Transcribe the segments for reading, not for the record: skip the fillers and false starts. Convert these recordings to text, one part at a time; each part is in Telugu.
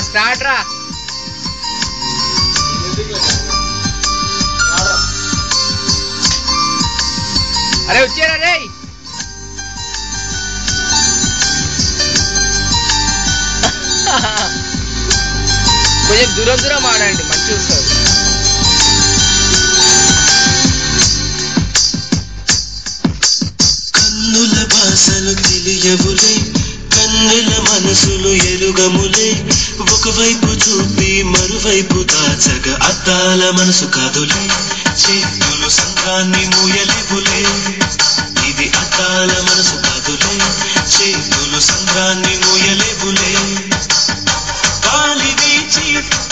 స్టార్ట్ రా. అరే వచ్చారా రే. కొంచెం దూరం దూరం ఆడండి, మంచి వస్తుంది. కన్నుల భాషలు తెలియవులే, కన్నెల మనసులు ఎరుగములే. ఒకవైపు చూపి మరువైపు దాచగ అద్దాల మనసు కాదులే. చేతులు సంఘాన్ని మూయలేవులే, ఇది అద్దాల మనసు కాదులే. చేతులు సంఘాన్ని మూయలేవులే. గాలి వీచి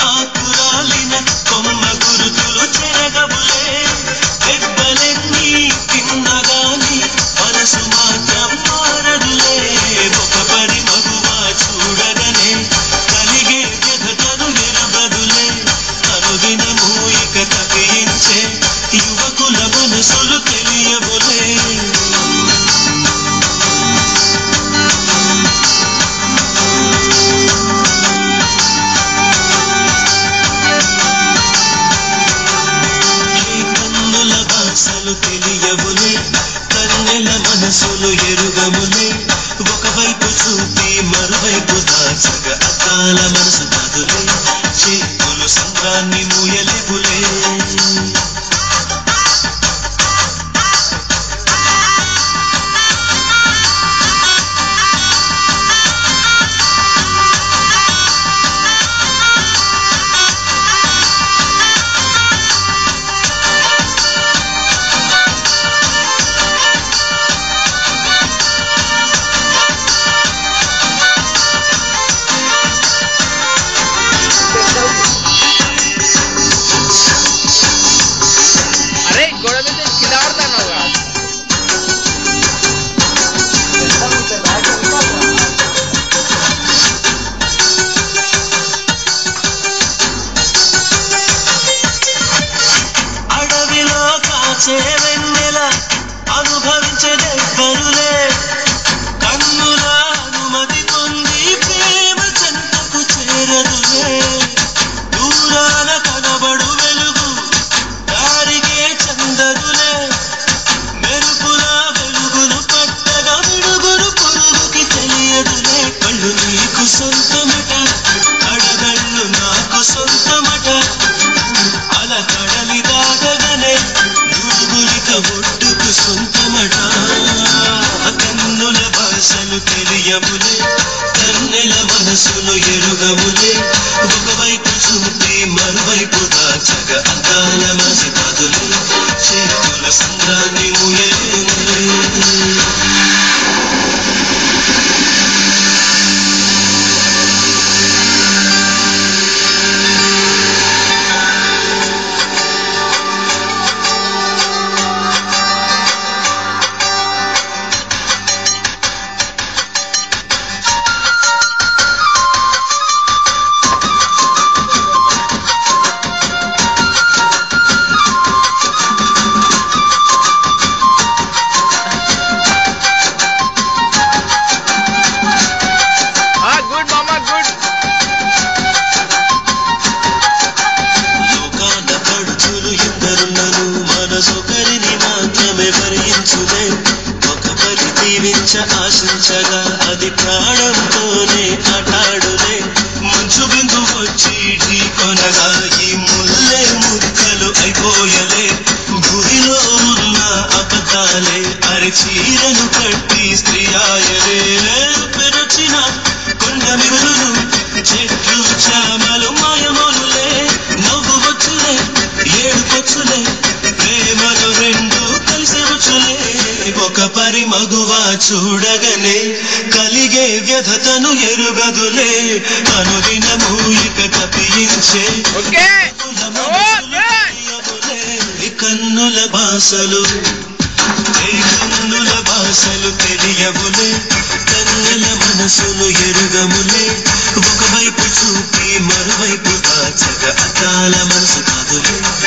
ఆకురాలిన కొమ్మ గురుతులు చెరగవులే. దెబ్బలెన్ని తిన్నగాని మనసు మాత్రం మారదులే. ఒక పడి మగువా చూడగనే కలిగే వ్యధతను ఎరుగదులే. అనుదినము ఇక తప్పించే యువకుల మనసులు తెలియవులే. తెలియవులే, కన్నెల మనసులు ఎరుగములే. ఒకవైపు చూపి మరువైపు దాచగ అద్దాల మనసు కాదులే. చేతులు సంద్రాన్ని మూయలేవులే. అరే గోడ మీద కింద పడతాను. అడవిలో కాచే వెన్నెల అనుభవించదెవ్వరులే. కన్నుల అనుమతి పొంది ప్రేమ చెంతకు చేరదులే. దూరాల కనబడు వెలుగు దారికే చందదులే. మెరుపుల వెలుగును పట్టగా విడుగురు పురుగుకి తెలియదులే. కళ్ళు నీకు సొంతమట, అడగళ్ళు నాకు సొంతమట. అల కడలి దాటగానే నూగురిక ఒడ్డుకు సొంతమట. కన్నుల భాషలు తెలియములే, కన్నెల మనసులు ఎరుగములే. ఒకవైపు చూపి మరువైపు దాచగ అద్దాల మనసు కాదులే. చేతుల సంద్రాన్ని మూయలేవులే. గుడ్ మామా గుడ్. లోకాన పడుచులు ఎందరున్నను, మనసొకరిని మాత్రమే భరించులే. ఒక పరి దీవించ ఆశించగా అది ప్రాణంతోనే ఆటాడులే. మంచు బిందు వచ్చి ఢీ కొనగా ఈ ముల్లే ముక్కలు అయిపోయలే. గుడిలో ఉన్న అబద్ధాలే అరచీరను కట్టి స్త్రీ ఆయలే. పెరచిన కొండ మిగులును చెట్లు చామలు మాయమోలులే. నవ్వు వచ్చులే, ఏడుకొచ్చులే, ప్రేమలు రెండు కలిసి వచ్చులే. ఒక పరి మగువా చూడగనే కలిగే వ్యధతను ఎరుగదులే. అనుదినము ఇక తప్పించే కన్నుల భాషలు కన్నుల భాషలు తెలియవులే, కన్నెల మనసులు ఎరుగములే. ఒకవైపు చూపి మరువైపు దాచగ అద్దాల మనసు కాదులే.